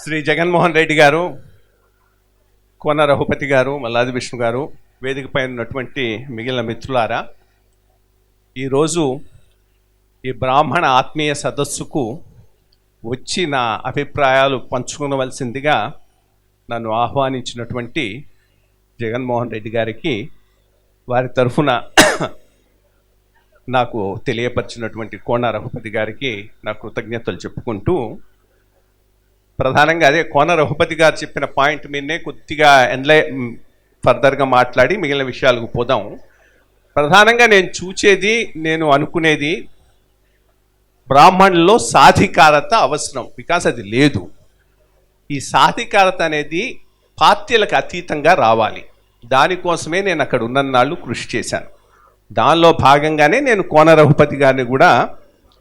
శ్రీ జగన్మోహన్ రెడ్డి గారు, కోన రఘుపతి గారు, మల్లాది విష్ణు గారు, వేదికపై ఉన్నటువంటి మిగిలిన మిత్రులారా, ఈరోజు ఈ బ్రాహ్మణ ఆత్మీయ సదస్సుకు వచ్చి నా అభిప్రాయాలు పంచుకోవలసిందిగా నన్ను ఆహ్వానించినటువంటి జగన్మోహన్ రెడ్డి గారికి, వారి తరఫున నాకు తెలియపరిచినటువంటి కోన రఘుపతి గారికి నా కృతజ్ఞతలు చెప్పుకుంటూ, ప్రధానంగా అదే కోన రఘుపతి గారు చెప్పిన పాయింట్ మీదనే కొద్దిగా ఫర్దర్గా మాట్లాడి మిగిలిన విషయాలకు పోదాం. ప్రధానంగా నేను అనుకునేది బ్రాహ్మణుల్లో సాధికారత అవసరం. బికాస్ అది లేదు. ఈ సాధికారత అనేది పార్టీలకు అతీతంగా రావాలి. దానికోసమే నేను అక్కడ ఉన్నన్నాళ్ళు కృషి చేశాను. దానిలో భాగంగానే నేను కోన రఘుపతి గారిని కూడా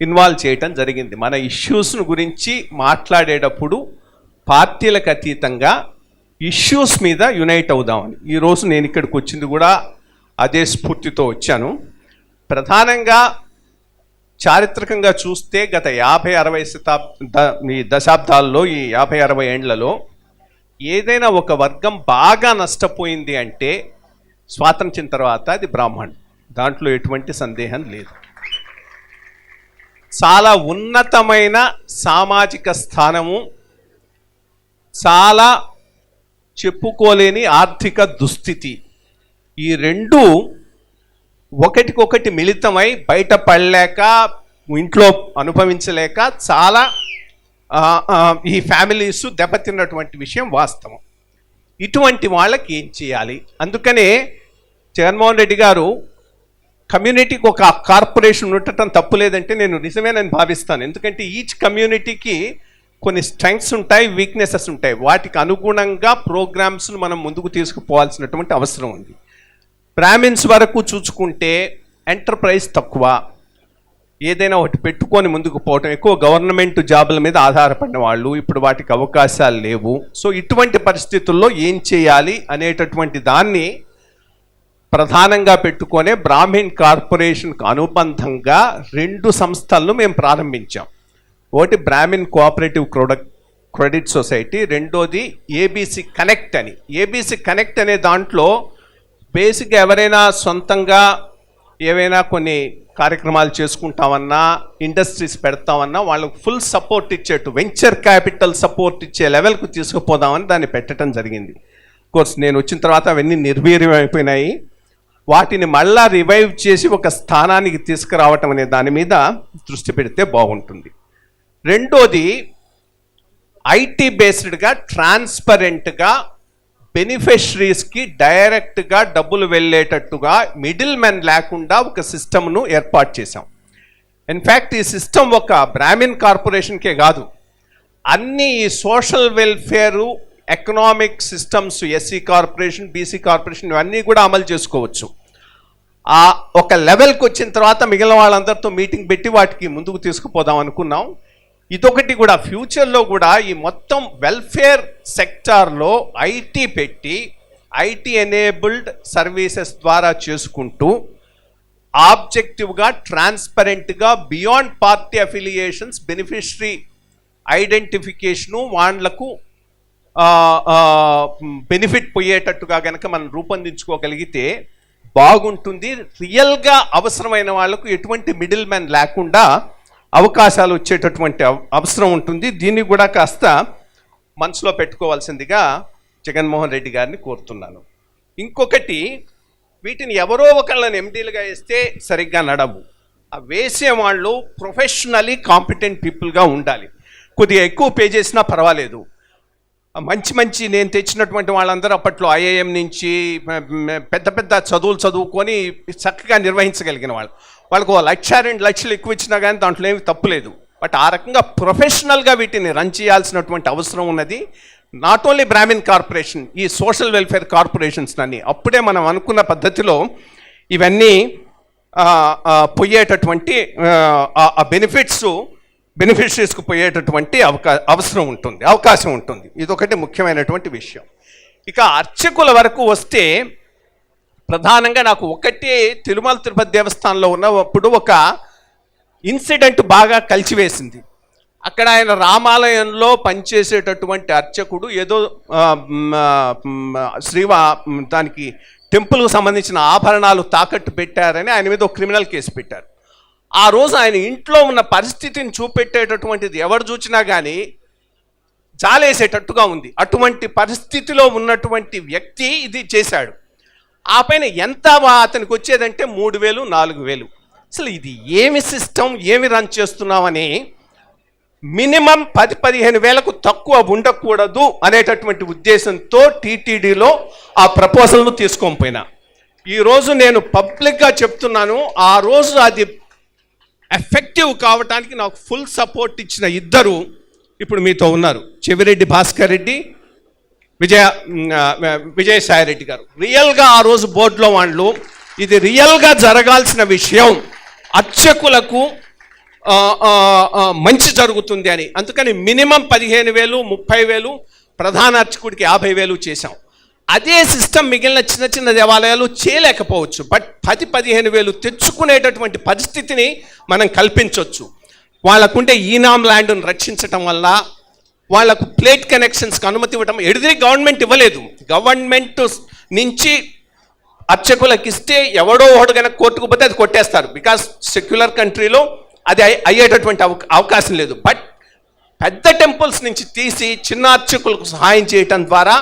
ఇన్వాల్వ్ చేయటం జరిగింది. మన ఇష్యూస్ను గురించి మాట్లాడేటప్పుడు పార్టీలకు అతీతంగా ఇష్యూస్ మీద యునైట్ అవుదామని ఈరోజు నేను ఇక్కడికి వచ్చింది కూడా అదే స్ఫూర్తితో వచ్చాను. ప్రధానంగా చారిత్రకంగా చూస్తే గత 50-60 దశాబ్దాల్లో, ఈ 50-60 ఏండ్లలో ఏదైనా ఒక వర్గం బాగా నష్టపోయింది అంటే స్వాతంత్ర్యం తర్వాత అది బ్రాహ్మణుడు. దాంట్లో ఎటువంటి సందేహం లేదు. చాలా ఉన్నతమైన సామాజిక స్థానము, చాలా చెప్పుకోలేని ఆర్థిక దుస్థితి, ఈ రెండు ఒకటికొకటి మిళితమై బయటపడలేక, ఇంట్లో అనుభవించలేక చాలా ఈ ఫ్యామిలీస్ దెబ్బతిన్నటువంటి విషయం వాస్తవం. ఇటువంటి వాళ్ళకి ఏం చేయాలి? అందుకనే జగన్మోహన్ రెడ్డి గారు కమ్యూనిటీకి ఒక కార్పొరేషన్ ఉండటం తప్పులేదంటే నేను నిజమేనని భావిస్తాను. ఎందుకంటే ఈచ్ కమ్యూనిటీకి కొన్ని స్ట్రెంగ్స్ ఉంటాయి, వీక్నెసెస్ ఉంటాయి. వాటికి అనుగుణంగా ప్రోగ్రామ్స్ను మనం ముందుకు తీసుకుపోవాల్సినటువంటి అవసరం ఉంది. బ్రాహ్మిన్స్ వరకు చూసుకుంటే ఎంటర్ప్రైజ్ తక్కువ, ఏదైనా ఒకటి పెట్టుకొని ముందుకు పోవటం ఎక్కువ, గవర్నమెంట్ జాబుల మీద ఆధారపడిన వాళ్ళు, ఇప్పుడు వాటికి అవకాశాలు లేవు. సో ఇటువంటి పరిస్థితుల్లో ఏం చేయాలి అనేటటువంటి దాన్ని ప్రధానంగా పెట్టుకొనే బ్రాహ్మిన్ కార్పొరేషన్కు అనుబంధంగా 2 సంస్థలను మేము ప్రారంభించాం. ఒకటి బ్రాహ్మిన్ కోఆపరేటివ్ క్రెడిట్ సొసైటీ, రెండోది ఏబీసీ కనెక్ట్ అని. ఏబీసీ కనెక్ట్ అనే దాంట్లో బేసిక్గా ఎవరైనా సొంతంగా ఏవైనా కొన్ని కార్యక్రమాలు చేసుకుంటామన్నా, ఇండస్ట్రీస్ పెడతామన్నా వాళ్ళకు ఫుల్ సపోర్ట్ ఇచ్చేట్టు, వెంచర్ క్యాపిటల్ సపోర్ట్ ఇచ్చే లెవెల్కు తీసుకుపోదామని దాన్ని పెట్టడం జరిగింది. కోర్స్ నేను వచ్చిన తర్వాత అవన్నీ నిర్వీర్యం అయిపోయినాయి. వాటిని మళ్ళా రివైవ్ చేసి ఒక స్థానానికి తీసుకురావటం అనే దాని మీద దృష్టి పెడితే బాగుంటుంది. రెండోది ఐటీ బేస్డ్గా, ట్రాన్స్పరెంట్గా, బెనిఫిషరీస్కి డైరెక్ట్గా డబ్బులు వెళ్ళేటట్టుగా మిడిల్ మెన్ లేకుండా ఒక సిస్టమ్ను ఏర్పాటు చేశాం. ఇన్ఫ్యాక్ట్ ఈ సిస్టమ్ ఒక బ్రాహ్మిన్ కార్పొరేషన్కే కాదు, అన్ని ఈ social welfare, economic systems, SC corporation, BC corporation ఇవన్నీ కూడా అమలు చేసుకోవచ్చు. ఆ ఒక లెవెల్కి వచ్చిన తర్వాత మిగిలిన వాళ్ళందరితో మీటింగ్ పెట్టి వాటికి ముందుకు తీసుకుపోదాం అనుకున్నాం. ఇదొకటి కూడా ఫ్యూచర్లో కూడా ఈ మొత్తం వెల్ఫేర్ సెక్టార్లో ఐటీ పెట్టి, ఐటీ ఎనేబుల్డ్ సర్వీసెస్ ద్వారా చేసుకుంటూ ఆబ్జెక్టివ్గా, ట్రాన్స్పరెంట్గా, beyond party affiliations, beneficiary identification, వాళ్లకు బెనిఫిట్ పోయేటట్టుగా కనుక మనం రూపొందించుకోగలిగితే బాగుంటుంది. రియల్గా అవసరమైన వాళ్లకు ఎటువంటి మిడిల్ మ్యాన్ లేకుండా అవకాశాలు వచ్చేటటువంటి అవసరం ఉంటుంది. దీన్ని కూడా కాస్త మనసులో పెట్టుకోవాల్సిందిగా జగన్మోహన్ రెడ్డి గారిని కోరుతున్నాను. ఇంకొకటి, వీటిని ఎవరో ఒకళ్ళని ఎండీలుగా వేస్తే సరిగ్గా నడవు. ఆ వేసేవాళ్ళు ప్రొఫెషనలీ కాంపిటెంట్ పీపుల్గా ఉండాలి. కొద్దిగా ఎక్కువ పే చేసినా పర్వాలేదు. మంచి నేను తెచ్చినటువంటి వాళ్ళందరూ అప్పట్లో ఐఐఎం నుంచి పెద్ద పెద్ద చదువులు చదువుకొని చక్కగా నిర్వహించగలిగిన వాళ్ళకు 1-2 లక్షలు ఎక్కువ ఇచ్చినా కానీ దాంట్లో ఏమి తప్పులేదు. బట్ ఆ రకంగా ప్రొఫెషనల్గా వీటిని రన్ చేయాల్సినటువంటి అవసరం ఉన్నది. నాట్ ఓన్లీ బ్రాహ్మిన్ కార్పొరేషన్, ఈ సోషల్ వెల్ఫేర్ కార్పొరేషన్స్ అన్నీ అప్పుడే మనం అనుకున్న పద్ధతిలో ఇవన్నీ పోయేటటువంటి బెనిఫిషరీస్కు పోయేటటువంటి అవకాశం ఉంటుంది. ఇదొకటి ముఖ్యమైనటువంటి విషయం. ఇక అర్చకుల వరకు వస్తే ప్రధానంగా నాకు ఒకటే తిరుమల తిరుపతి దేవస్థానంలో ఉన్నప్పుడు ఒక ఇన్సిడెంట్ బాగా కలిసివేసింది. అక్కడ ఆయన రామాలయంలో పనిచేసేటటువంటి అర్చకుడు ఏదో దానికి టెంపుల్కు సంబంధించిన ఆభరణాలు తాకట్టు పెట్టారని ఆయన మీద ఒక క్రిమినల్ కేసు పెట్టారు. ఆ రోజు ఆయన ఇంట్లో ఉన్న పరిస్థితిని చూపెట్టేటటువంటిది ఎవరు చూసినా కానీ జాలేసేటట్టుగా ఉంది. అటువంటి పరిస్థితిలో ఉన్నటువంటి వ్యక్తి ఇది చేశాడు. ఆ పైన ఎంత అతనికి వచ్చేదంటే 3,000, 4,000. అసలు ఇది ఏమి సిస్టమ్, ఏమి రన్ చేస్తున్నామని మినిమం 10-15 వేలకు తక్కువ ఉండకూడదు అనేటటువంటి ఉద్దేశంతో టీటీడీలో ఆ ప్రపోజల్ను తీసుకొని పోయినా. ఈరోజు నేను పబ్లిక్గా చెప్తున్నాను, ఆ రోజు అది ఎఫెక్టివ్ కావటానికి నాకు ఫుల్ సపోర్ట్ ఇచ్చిన ఇద్దరు ఇప్పుడు మీతో ఉన్నారు. చెవిరెడ్డి భాస్కర్ రెడ్డి, విజయసాయి రెడ్డి గారు. రియల్గా ఆ రోజు బోర్డులో వాళ్ళు ఇది రియల్గా జరగాల్సిన విషయం, అర్చకులకు మంచి జరుగుతుంది అని. అందుకని మినిమం 15,000, 30,000, ప్రధాన అర్చకుడికి 50,000 చేశాం. అదే సిస్టమ్ మిగిలిన చిన్న చిన్న దేవాలయాలు చేయలేకపోవచ్చు, బట్ 10-15,000 తెచ్చుకునేటటువంటి పరిస్థితిని మనం కల్పించవచ్చు. వాళ్ళకుంటే ఈనామ్ ల్యాండ్ను రక్షించటం వల్ల, వాళ్లకు ప్లేట్ కనెక్షన్స్కి అనుమతి ఇవ్వటం. ఎడిది గవర్నమెంట్ ఇవ్వలేదు. గవర్నమెంట్ నుంచి అర్చకులకు ఇస్తే ఎవడో ఒకడు కనుక కోర్టుకు పోతే అది కొట్టేస్తారు. బికాస్ సెక్యులర్ కంట్రీలో అది అయ్యేటటువంటి అవకాశం లేదు. బట్ పెద్ద టెంపుల్స్ నుంచి తీసి చిన్న అర్చకులకు సహాయం చేయటం ద్వారా,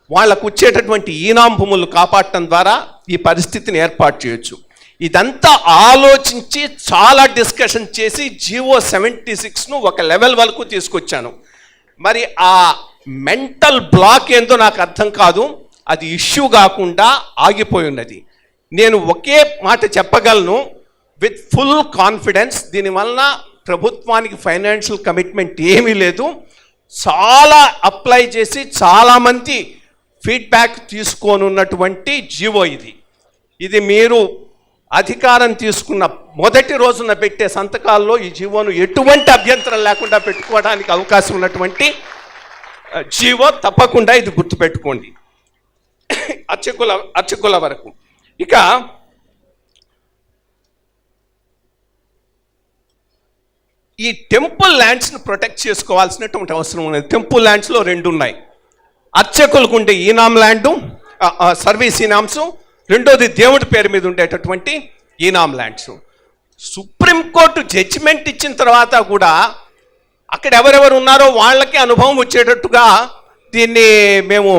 వాళ్లకు వచ్చేటటువంటి ఈనాం భూములు కాపాడటం ద్వారా ఈ పరిస్థితిని ఏర్పాటు చేయొచ్చు. ఇదంతా ఆలోచించి చాలా డిస్కషన్ చేసి జీవో 76ను ఒక లెవెల్ వరకు తీసుకొచ్చాను. మరి ఆ మెంటల్ బ్లాక్ ఏందో నాకు అర్థం కాదు, అది ఇష్యూ కాకుండా ఆగిపోయి ఉన్నది. నేను ఒకే మాట చెప్పగలను విత్ ఫుల్ కాన్ఫిడెన్స్, దీనివల్ల ప్రభుత్వానికి ఫైనాన్షియల్ కమిట్మెంట్ ఏమీ లేదు. చాలా అప్లై చేసి చాలామంది ఫీడ్బ్యాక్ తీసుకోనున్నటువంటి జీవో ఇది. ఇది మీరు అధికారం తీసుకున్న మొదటి రోజున పెట్టే సంతకాల్లో ఈ జీవోను ఎటువంటి అభ్యంతరం లేకుండా పెట్టుకోవడానికి అవకాశం ఉన్నటువంటి జీవో. తప్పకుండా ఇది గుర్తుపెట్టుకోండి అర్చకుల వరకు. ఇక ఈ టెంపుల్ ల్యాండ్స్ను ప్రొటెక్ట్ చేసుకోవాల్సినటువంటి అవసరం ఉన్నది. టెంపుల్ ల్యాండ్స్లో 2 ఉన్నాయి. అర్చకులకు ఉండే ఈనామ్ ల్యాండు, సర్వీస్ ఈనామ్స్, రెండోది దేవుడి పేరు మీద ఉండేటటువంటి ఈనామ్ ల్యాండ్స్. సుప్రీంకోర్టు జడ్జిమెంట్ ఇచ్చిన తర్వాత కూడా అక్కడ ఎవరెవరు ఉన్నారో వాళ్ళకి అనుభవం వచ్చేటట్టుగా దీన్ని మేము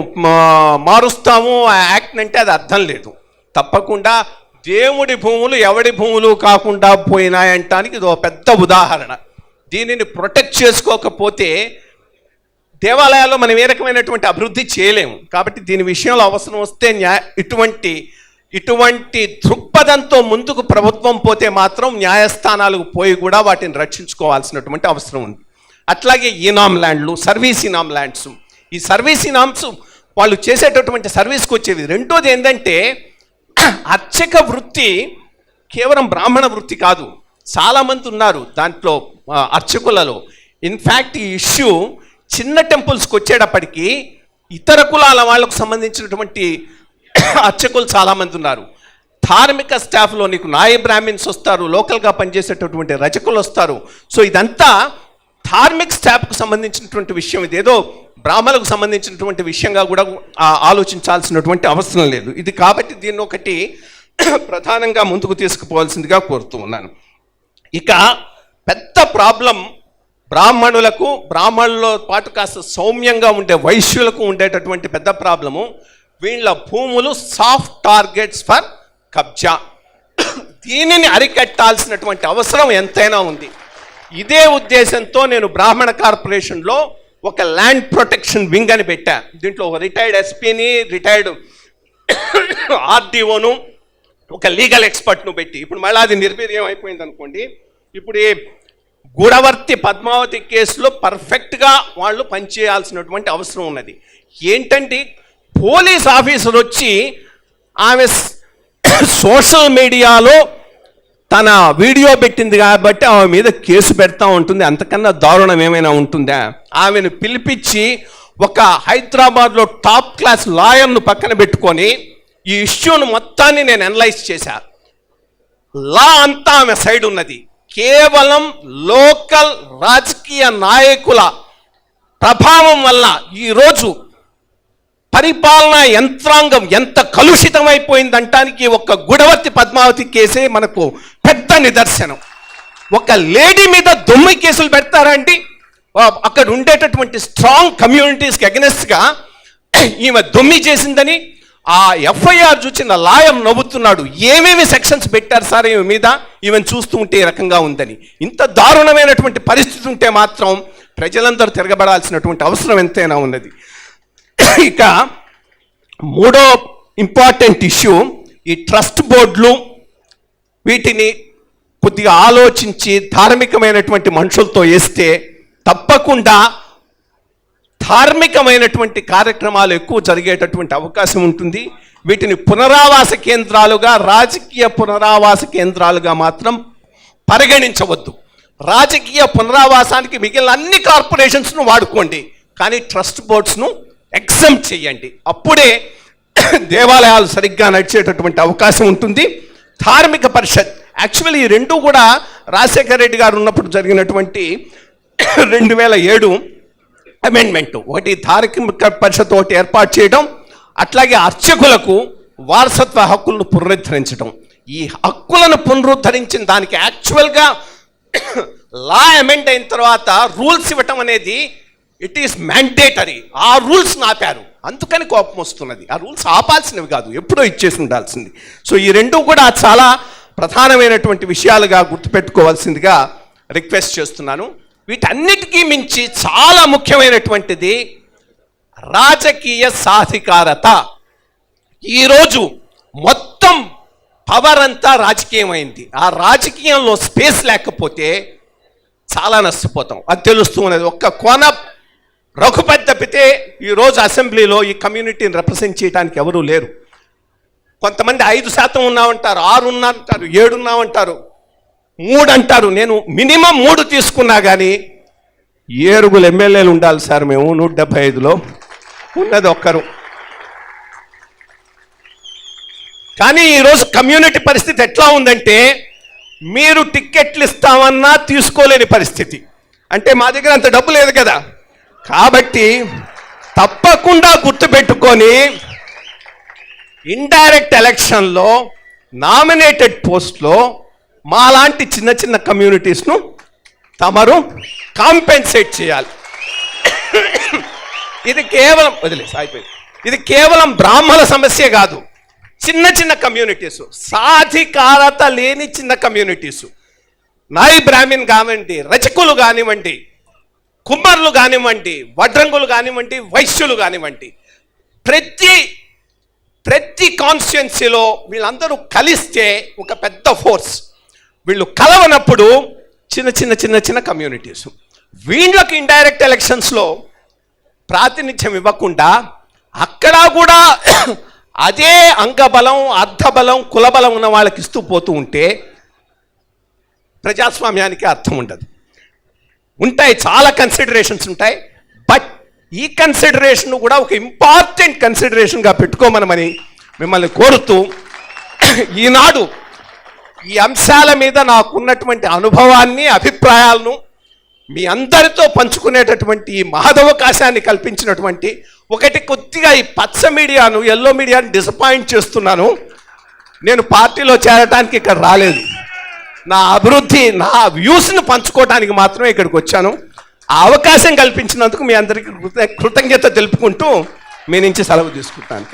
మారుస్తాము యాక్ట్ అంటే అది అర్థం లేదు. తప్పకుండా దేవుడి భూములు ఎవడి భూములు కాకుండా పోయినాయంటానికి ఇది ఒక పెద్ద ఉదాహరణ. దీనిని ప్రొటెక్ట్ చేసుకోకపోతే దేవాలయాల్లో మనం ఏ రకమైనటువంటి అభివృద్ధి చేయలేము. కాబట్టి దీని విషయంలో అవసరం వస్తే ఇటువంటి దృక్పథంతో ముందుకు ప్రభుత్వం పోతే మాత్రం న్యాయస్థానాలకు పోయి కూడా వాటిని రక్షించుకోవాల్సినటువంటి అవసరం ఉంది. అట్లాగే ఈనామ్ ల్యాండ్లు, సర్వీస్ ఈనామ్ ల్యాండ్స్, ఈ సర్వీస్ ఈనామ్స్ వాళ్ళు చేసేటటువంటి సర్వీస్కి వచ్చేవి. రెండోది ఏంటంటే అర్చక వృత్తి కేవలం బ్రాహ్మణ వృత్తి కాదు, చాలామంది ఉన్నారు దాంట్లో అర్చకులలో. ఇన్ఫ్యాక్ట్ ఈ ఇష్యూ చిన్న టెంపుల్స్కి వచ్చేటప్పటికీ ఇతర కులాల వాళ్ళకు సంబంధించినటువంటి అర్చకులు చాలామంది ఉన్నారు. ధార్మిక స్టాఫ్లో నీకు నాయ బ్రాహ్మిన్స్ వస్తారు, లోకల్గా పనిచేసేటటువంటి రచకులు వస్తారు. సో ఇదంతా ధార్మిక స్టాఫ్కు సంబంధించినటువంటి విషయం. ఇదేదో బ్రాహ్మణులకు సంబంధించినటువంటి విషయంగా కూడా ఆలోచించాల్సినటువంటి అవసరం లేదు ఇది. కాబట్టి దీన్ని ఒకటి ప్రధానంగా ముందుకు తీసుకుపోవాల్సిందిగా కోరుతూ ఉన్నాను. ఇక పెద్ద ప్రాబ్లం బ్రాహ్మణులతో పాటు కాస్త సౌమ్యంగా ఉండే వైశ్యులకు ఉండేటటువంటి పెద్ద ప్రాబ్లము, వీళ్ళ భూములు సాఫ్ట్ టార్గెట్స్ ఫర్ కబ్జా. దీనిని అరికట్టాల్సినటువంటి అవసరం ఎంతైనా ఉంది. ఇదే ఉద్దేశంతో నేను బ్రాహ్మణ కార్పొరేషన్లో ఒక ల్యాండ్ ప్రొటెక్షన్ వింగ్ అని పెట్టా. దీంట్లో ఒక రిటైర్డ్ ఎస్పీని, రిటైర్డ్ ఆర్డీఓను, ఒక లీగల్ ఎక్స్పర్ట్ను పెట్టి, ఇప్పుడు మళ్ళీ అది నిర్వీర్యం అయిపోయింది అనుకోండి. ఇప్పుడు ఈ గూడవర్తి పద్మావతి కేసులో పర్ఫెక్ట్గా వాళ్ళు పనిచేయాల్సినటువంటి అవసరం ఉన్నది. ఏంటంటే పోలీస్ ఆఫీసర్ వచ్చి ఆమె సోషల్ మీడియాలో తన వీడియో పెట్టింది కాబట్టి ఆమె మీద కేసు పెడతా ఉంటుంది. అంతకన్నా దారుణం ఏమైనా ఉంటుందా? ఆమెను పిలిపించి ఒక హైదరాబాద్లో టాప్ క్లాస్ లాయర్ను పక్కన పెట్టుకొని ఈ ఇష్యూను మొత్తాన్ని నేను అనలైజ్ చేశా. లా అంతా ఆమె సైడ్ ఉన్నది, కేవలం లోకల్ రాజకీయ నాయకుల ప్రభావం వల్ల ఈరోజు పరిపాలనా యంత్రాంగం ఎంత కలుషితమైపోయిందంటానికి ఒక గుడవర్తి పద్మావతి కేసే మనకు పెద్ద నిదర్శనం. ఒక లేడీ మీద దొమ్మి కేసులు పెడతారండి. అక్కడ ఉండేటటువంటి స్ట్రాంగ్ కమ్యూనిటీస్కి అగెనెస్ట్గా ఈమె దొమ్మి చేసిందని ఆ ఎఫ్ఐఆర్ చూసిన లాయం నవ్వుతున్నాడు. ఏమేమి సెక్షన్స్ పెట్టారు సార్ ఈమె మీద, ఈమెను చూస్తూ ఉంటే ఈ రకంగా ఉందని. ఇంత దారుణమైనటువంటి పరిస్థితి ఉంటే మాత్రం ప్రజలందరూ తిరగబడాల్సినటువంటి అవసరం ఎంతైనా ఉన్నది. ఇక మూడో ఇంపార్టెంట్ ఇష్యూ ఈ ట్రస్ట్ బోర్డులు. వీటిని కొద్దిగా ఆలోచించి ధార్మికమైనటువంటి మనుషులతో వేస్తే తప్పకుండా ధార్మికమైనటువంటి కార్యక్రమాలు ఎక్కువ జరిగేటటువంటి అవకాశం ఉంటుంది. వీటిని పునరావాస కేంద్రాలుగా, రాజకీయ పునరావాస కేంద్రాలుగా మాత్రం పరిగణించవద్దు. రాజకీయ పునరావాసానికి మిగిలిన అన్ని కార్పొరేషన్స్ను వాడుకోండి, కానీ ట్రస్ట్ బోర్డ్స్ను ఎగ్జామ్ చేయండి. అప్పుడే దేవాలయాలు సరిగ్గా నడిచేటటువంటి అవకాశం ఉంటుంది. ధార్మిక పరిషత్ యాక్చువల్లీ ఈ రెండు కూడా రాజశేఖర రెడ్డి గారు ఉన్నప్పుడు జరిగినటువంటి 2007 అమెండ్మెంట్. ఒకటి ధార్మిక పరిషత్ ఒకటి ఏర్పాటు చేయడం, అట్లాగే అర్చకులకు వారసత్వ హక్కులను పునరుద్ధరించడం. ఈ హక్కులను పునరుద్ధరించిన దానికి యాక్చువల్గా లా అమెండ్ అయిన తర్వాత రూల్స్ ఇవ్వటం అనేది ఇట్ ఈస్ మ్యాండేటరీ. ఆ రూల్స్ ఆపారు, అందుకని కోపం వస్తున్నది. ఆ రూల్స్ ఆపాల్సినవి కాదు, ఎప్పుడో ఇచ్చేసి ఉండాల్సింది. సో ఈ రెండు కూడా చాలా ప్రధానమైనటువంటి విషయాలుగా గుర్తుపెట్టుకోవాల్సిందిగా రిక్వెస్ట్ చేస్తున్నాను. వీటన్నిటికీ మించి చాలా ముఖ్యమైనటువంటిది రాజకీయ సాధికారత. ఈరోజు మొత్తం పవర్ అంతా రాజకీయమైంది. ఆ రాజకీయంలో స్పేస్ లేకపోతే చాలా నష్టపోతాం, అది తెలుస్తూ ఉన్నది. ఒక్క కోన రఘుపతి తప్పితే ఈరోజు అసెంబ్లీలో ఈ కమ్యూనిటీని రిప్రజెంట్ చేయడానికి ఎవరూ లేరు. కొంతమంది 5% ఉన్నామంటారు, 6 ఉన్నామంటారు, 7 ఉన్నామంటారు, 3 అంటారు. నేను మినిమం 3 తీసుకున్నా కానీ 7 ఎమ్మెల్యేలు ఉండాలి సార్. మేము 175లో ఉన్నది ఒక్కరు. కానీ ఈరోజు కమ్యూనిటీ పరిస్థితి ఎట్లా ఉందంటే మీరు టిక్కెట్లు ఇస్తామన్నా తీసుకోలేని పరిస్థితి. అంటే మా దగ్గర అంత డబ్బు లేదు కదా. కాబట్టి తప్పకుండా గుర్తుపెట్టుకొని ఇండైరెక్ట్ ఎలక్షన్లో నామినేటెడ్ పోస్ట్లో మాలాంటి చిన్న చిన్న కమ్యూనిటీస్ను తమరు కాంపెన్సేట్ చేయాలి. ఇది కేవలం ఇది కేవలం బ్రాహ్మణ సమస్య కాదు. చిన్న చిన్న కమ్యూనిటీసు, సాధికారత లేని చిన్న కమ్యూనిటీసు, నాయి బ్రాహ్మణ్ కానివ్వండి, రజకులు కానివ్వండి, కుమ్మర్లు కానివ్వండి, వడ్రంగులు కానివ్వండి, వైశ్యులు కానివ్వండి, ప్రతి కాన్స్టిట్యున్సీలో వీళ్ళందరూ కలిస్తే ఒక పెద్ద ఫోర్స్. వీళ్ళు కలవనప్పుడు చిన్న చిన్న చిన్న చిన్న కమ్యూనిటీస్ వీళ్ళకి ఇండైరెక్ట్ ఎలక్షన్స్లో ప్రాతినిధ్యం ఇవ్వకుండా అక్కడ కూడా అదే అంగబలం, అర్ధబలం, కులబలం ఉన్న వాళ్ళకి ఇస్తూ పోతూ ఉంటే ప్రజాస్వామ్యానికి అర్థం ఉండదు. ఉంటాయి, చాలా కన్సిడరేషన్స్ ఉంటాయి. బట్ ఈ కన్సిడరేషన్ కూడా ఒక ఇంపార్టెంట్ కన్సిడరేషన్గా పెట్టుకోమనమని మిమ్మల్ని కోరుతూ, ఈనాడు ఈ అంశాల మీద నాకున్నటువంటి అనుభవాన్ని, అభిప్రాయాలను మీ అందరితో పంచుకునేటటువంటి ఈ మహదవకాశాన్ని కల్పించినటువంటి, ఒకటి కొద్దిగా ఈ పచ్చ మీడియాను, ఎల్లో మీడియాను డిసప్పాయింట్ చేస్తున్నాను. నేను పార్టీలో చేరడానికి ఇక్కడ రాలేదు. నా అభివృద్ధి, నా వ్యూస్ను పంచుకోవడానికి మాత్రమే ఇక్కడికి వచ్చాను. ఆ అవకాశం కల్పించినందుకు మీ అందరికీ కృతజ్ఞత తెలుపుకుంటూ మీ నుంచి సెలవు తీసుకుంటాను.